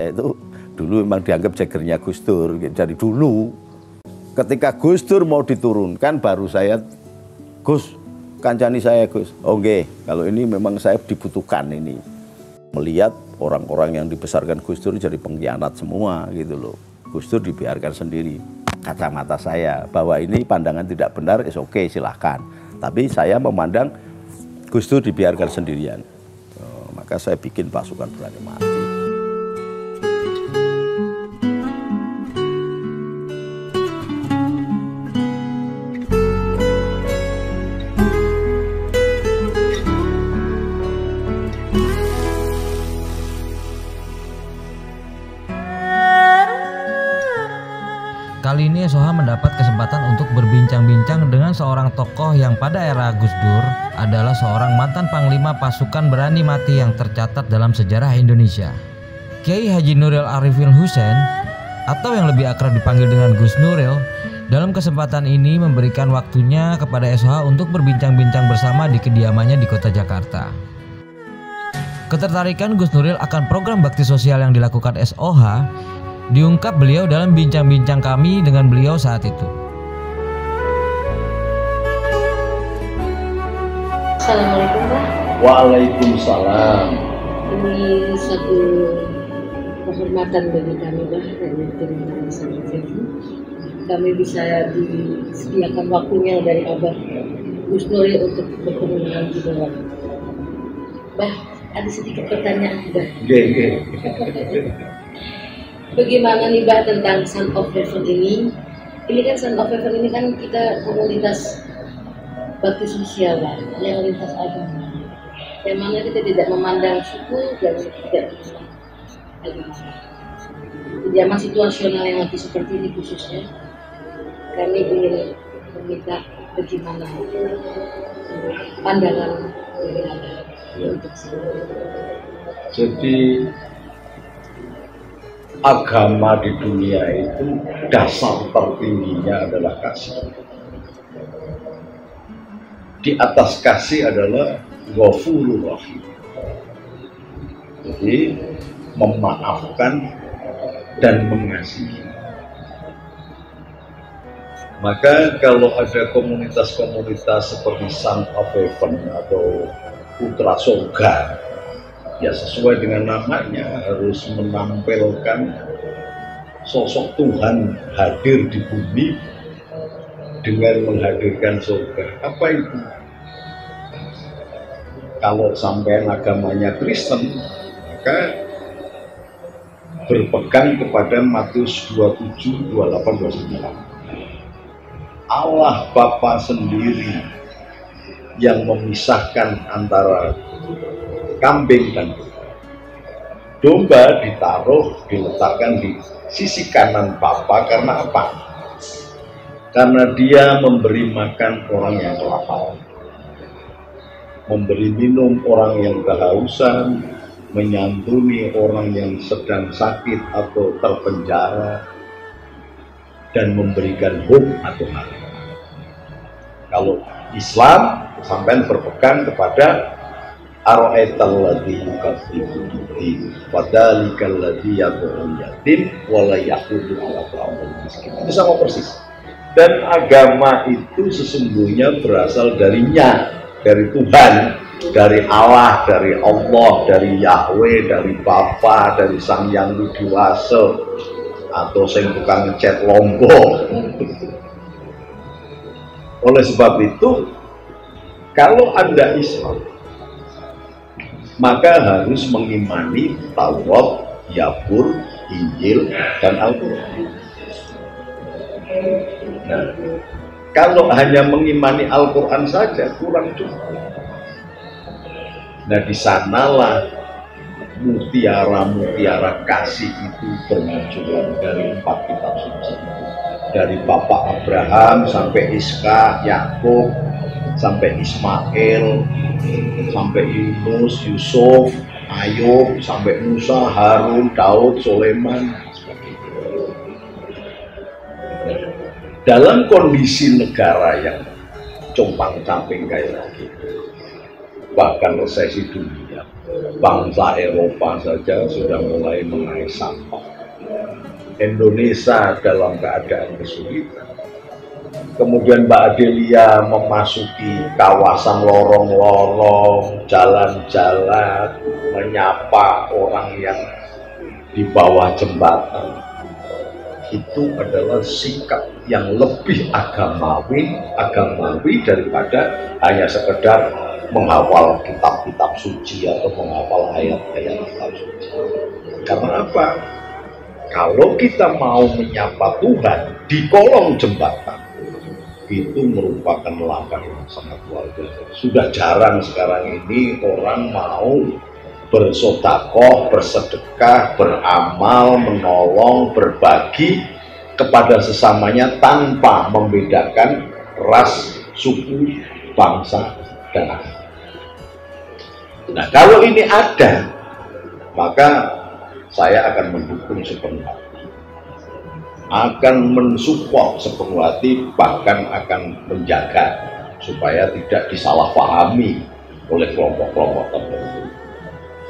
Saya itu dulu memang dianggap jagernya Gus Dur. Jadi dulu ketika Gus Dur mau diturunkan baru saya, Gus, kancani saya Gus. Oke, kalau ini memang saya dibutuhkan ini. Melihat orang-orang yang dibesarkan Gus Dur jadi pengkhianat semua gitu loh. Gus Dur dibiarkan sendiri. Kacamata saya bahwa ini pandangan tidak benar, oke, silahkan. Tapi saya memandang Gus Dur dibiarkan sendirian. Maka saya bikin pasukan berani mati. Kali ini SOH mendapat kesempatan untuk berbincang-bincang dengan seorang tokoh yang pada era Gus Dur adalah seorang mantan panglima pasukan berani mati yang tercatat dalam sejarah Indonesia. Kiai Haji Nuril Arifin Husain atau yang lebih akrab dipanggil dengan Gus Nuril dalam kesempatan ini memberikan waktunya kepada SOH untuk berbincang-bincang bersama di kediamannya di kota Jakarta. Ketertarikan Gus Nuril akan program bakti sosial yang dilakukan SOH diungkap beliau dalam bincang-bincang kami dengan beliau saat itu. Assalamualaikum Pak. Waalaikumsalam. Ini satu kehormatan bagi kami Pak dari tim Yayasan FFI. Kami bisa disediakan waktunya dari Abah Gus Nuril untuk bertemu dengan kita. Bah, ada sedikit pertanyaan Bah. Bagaimana nih Mbak tentang Son of Heaven ini? Ini kan Son of Heaven ini kan kita komunitas bakti sosial lah, yang lintas agama. Yang mana kita tidak memandang suku dan tidak memandang agama. Di zaman situasional yang lagi seperti ini khususnya, kami ingin meminta bagaimana pandangan dari Anda untuk semua. Jadi agama di dunia itu dasar tertingginya adalah kasih. Di atas kasih adalah Ghafurur Rahim. Jadi memaafkan dan mengasihi. Maka kalau ada komunitas-komunitas seperti Son of Heaven atau Putra Surga, ya sesuai dengan namanya harus menampilkan sosok Tuhan hadir di bumi dengan menghadirkan surga. Apa itu? Kalau sampai agamanya Kristen, maka berpegang kepada Matius 27, 28, 29. Allah Bapa sendiri yang memisahkan antara kambing dan domba diletakkan di sisi kanan Bapa. Karena apa? Karena dia memberi makan orang yang kelaparan, memberi minum orang yang kehausan, menyantuni orang yang sedang sakit atau terpenjara, dan memberikan hope atau harapan. Kalau Islam sampai berpegang kepada Ara'aital ladzi yukadzibu biddin fadzalikal ladzi yad'ul yatim wa la yaqudu 'ala ta'amil miskin. Itu sama persis. Dan agama itu sesungguhnya berasal dari Tuhan, dari Allah, dari Yahweh, dari Bapa, dari Sang Yang Widiwasa atau sing tukang ngecat lombok. Oleh sebab itu, kalau Anda Islam, maka harus mengimani Taurat, Zabur, Injil, dan Al-Quran. Nah, kalau hanya mengimani Al-Quran saja kurang cukup. Nah, di sanalah mutiara-mutiara kasih itu bermunculan dari 4 kitab suci. Dari Bapak Abraham sampai Iska, Yakub, sampai Ismail, sampai Yunus, Yusuf, Ayub, sampai Musa, Harun, Daud, Sulaiman. Dalam kondisi negara yang compang-camping kayak gitu, bahkan resesi dunia. Bangsa Eropa saja sudah mulai mengais sampah. Indonesia dalam keadaan kesulitan. Kemudian Mbak Adelia memasuki kawasan lorong-lorong, jalan-jalan, menyapa orang yang di bawah jembatan. Itu adalah sikap yang lebih agamawi daripada hanya sekedar menghafal kitab-kitab suci atau menghafal ayat-ayat kitab suci. Karena apa? Kalau kita mau menyapa Tuhan di kolong jembatan, itu merupakan langkah yang sangat luar biasa. Sudah jarang sekarang ini orang mau bersedekah, bersedekah, beramal, menolong, berbagi kepada sesamanya tanpa membedakan ras, suku, bangsa, dan agama. Nah, kalau ini ada, maka saya akan mendukung sepenuh hati, akan mensupport sepenuh hati, bahkan akan menjaga supaya tidak disalahpahami oleh kelompok-kelompok tertentu.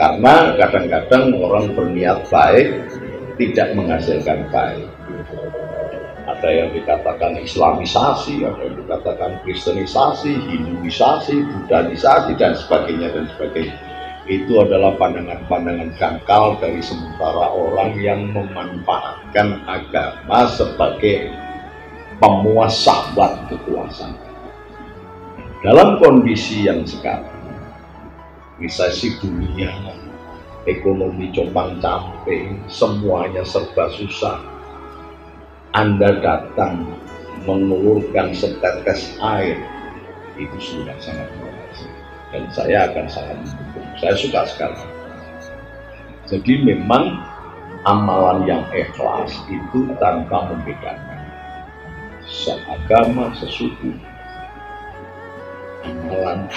Karena kadang-kadang orang berniat baik tidak menghasilkan baik. Ada yang dikatakan Islamisasi, ada yang dikatakan Kristenisasi, Hinduisasi, Buddhaisasi, dan sebagainya dan sebagainya. Itu adalah pandangan-pandangan dangkal dari sementara orang yang memanfaatkan agama sebagai pemuas syahwat kekuasaan. Dalam kondisi yang sekarang, resesi dunia, ekonomi compang-camping, semuanya serba susah. Anda datang mengulurkan setetes air, itu sudah sangat berhasil. Dan saya akan sangat mendukung. Saya suka sekali. Jadi memang amalan yang ikhlas itu tanpa membedakan seagama, sesuku. Amalan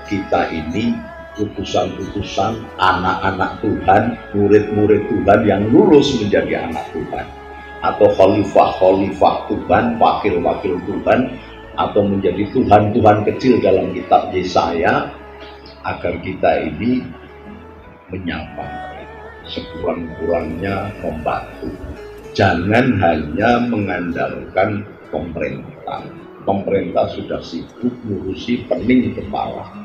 kita ini utusan-utusan, anak-anak Tuhan, murid-murid Tuhan yang lulus menjadi anak Tuhan, atau khalifah-khalifah Tuhan, wakil-wakil Tuhan, atau menjadi Tuhan-Tuhan kecil dalam kitab Yesaya, agar kita ini menyapa, sekurang-kurangnya membantu. Jangan hanya mengandalkan pemerintah. Pemerintah sudah sibuk ngurusi pening kepala.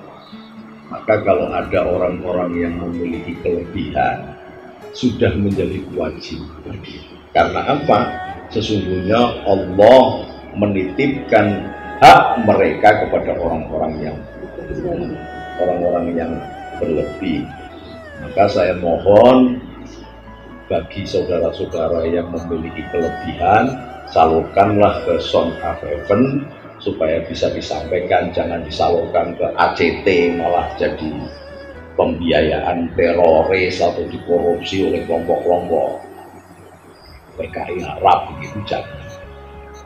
Maka kalau ada orang-orang yang memiliki kelebihan, sudah menjadi kewajiban. Karena apa? Sesungguhnya Allah menitipkan hak mereka kepada orang-orang yang berlebih. Maka saya mohon bagi saudara-saudara yang memiliki kelebihan, salurkanlah ke Son of Heaven supaya bisa disampaikan, jangan disalurkan ke ACT malah jadi pembiayaan teroris atau dikorupsi oleh kelompok-kelompok PKI Arab begitu. Jangan.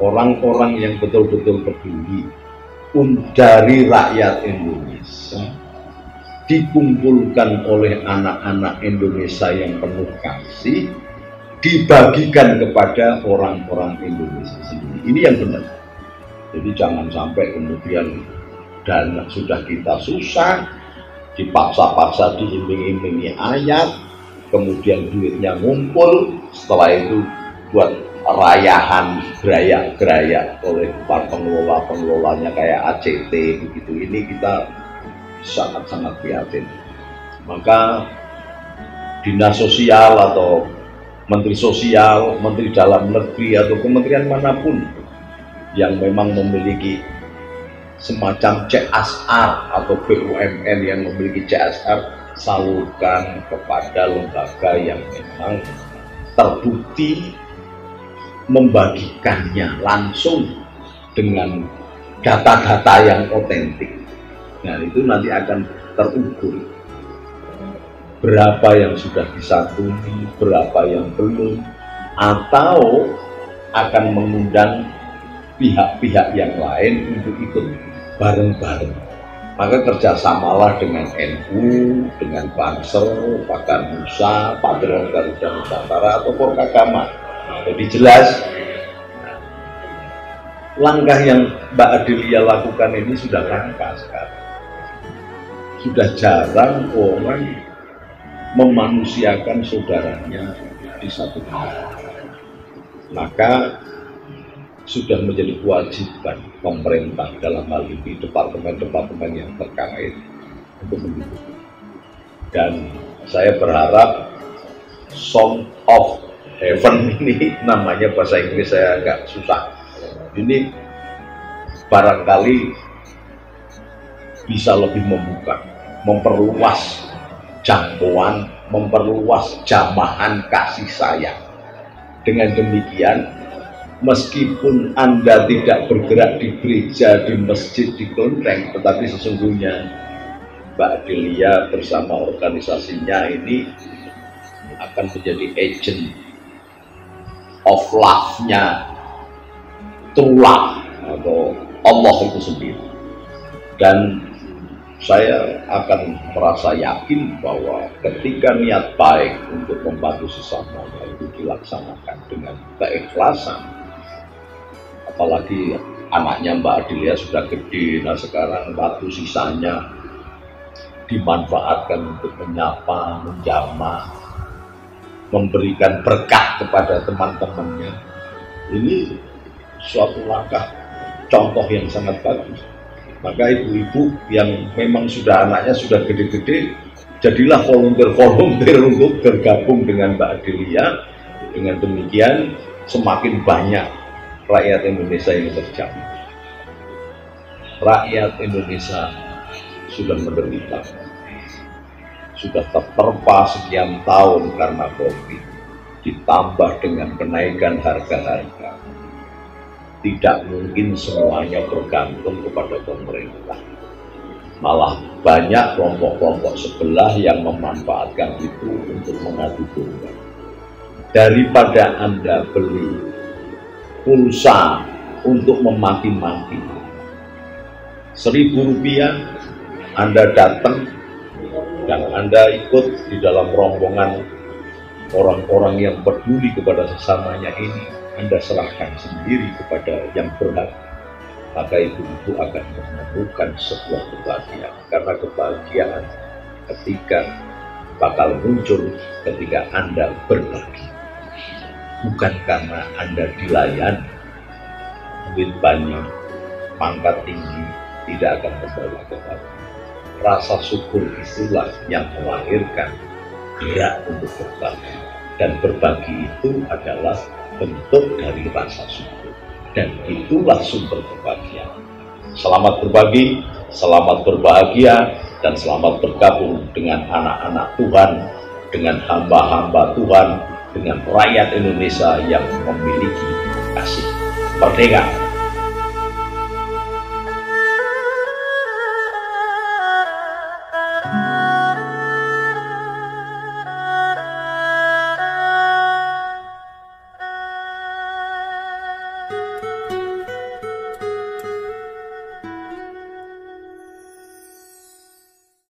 Orang-orang yang betul-betul peduli dari rakyat Indonesia, dikumpulkan oleh anak-anak Indonesia yang penuh kasih, dibagikan kepada orang-orang Indonesia sendiri. Ini yang benar. Jadi jangan sampai kemudian dana sudah kita susah, dipaksa-paksa diiming-imingi ayat, kemudian duitnya ngumpul, setelah itu buat rayahan gerayak-gerayak oleh para pengelolanya kayak ACT begitu. Ini kita sangat-sangat prihatin. Maka dinas sosial atau menteri sosial, menteri dalam negeri atau kementerian manapun yang memang memiliki semacam CSR atau BUMN yang memiliki CSR, salurkan kepada lembaga yang memang terbukti membagikannya langsung dengan data-data yang otentik. Nah, itu nanti akan terukur berapa yang sudah disantuni, berapa yang belum, atau akan mengundang pihak-pihak yang lain untuk ikut bareng-bareng. Maka kerjasamalah dengan NU, dengan Banser, Pakar Nusa, Patriot Garuda Nusantara, atau Korkagama. Jadi jelas langkah yang Mbak Adelia lakukan ini sudah langkah sekarang. sudah jarang orang memanusiakan saudaranya di satu negara. Maka sudah menjadi kewajiban pemerintah dalam hal ini departemen-departemen yang terkait untuk mendukung. Dan saya berharap Son of Heaven ini, namanya bahasa Inggris saya agak susah, ini barangkali bisa lebih membuka, memperluas jangkauan, memperluas jamahan kasih sayang. Dengan demikian, meskipun Anda tidak bergerak di gereja, di masjid, di kelenteng, tetapi sesungguhnya Mbak Delia bersama organisasinya ini akan menjadi agent of love-nya true love atau Allah itu sendiri. Dan saya akan merasa yakin bahwa ketika niat baik untuk membantu sesamanya itu dilaksanakan dengan keikhlasan, apalagi anaknya Mbak Adelia sudah gede, nah sekarang waktu sisanya dimanfaatkan untuk menyapa, menjamah, memberikan berkah kepada teman-temannya. Ini suatu langkah contoh yang sangat bagus. Maka ibu-ibu yang memang sudah anaknya sudah gede-gede, jadilah volunteer untuk bergabung dengan Mbak Adelia. Dengan demikian semakin banyak rakyat Indonesia yang terjamin. Rakyat Indonesia sudah menderita, sudah terterpa sekian tahun karena COVID, ditambah dengan kenaikan harga-harga. Tidak mungkin semuanya bergantung kepada pemerintah. Malah banyak kelompok-kelompok sebelah yang memanfaatkan itu untuk mengadu domba. Daripada Anda beli pulsa untuk memaki-maki, Rp1.000 Anda datang dan Anda ikut di dalam rombongan orang-orang yang peduli kepada sesamanya ini, Anda serahkan sendiri kepada yang berhak, maka itu akan menemukan sebuah kebahagiaan. Karena kebahagiaan ketika bakal muncul ketika Anda berbagi, bukan karena Anda dilayani, duit banyak, pangkat tinggi, tidak akan membawa kebahagiaan. Rasa syukur itulah yang melahirkan gerak untuk berbagi, dan berbagi itu adalah bentuk dari rasa syukur, dan itulah sumber kebahagiaan. Selamat berbagi, selamat berbahagia, dan selamat bergabung dengan anak-anak Tuhan, dengan hamba-hamba Tuhan, dengan rakyat Indonesia yang memiliki kasih. Merdeka!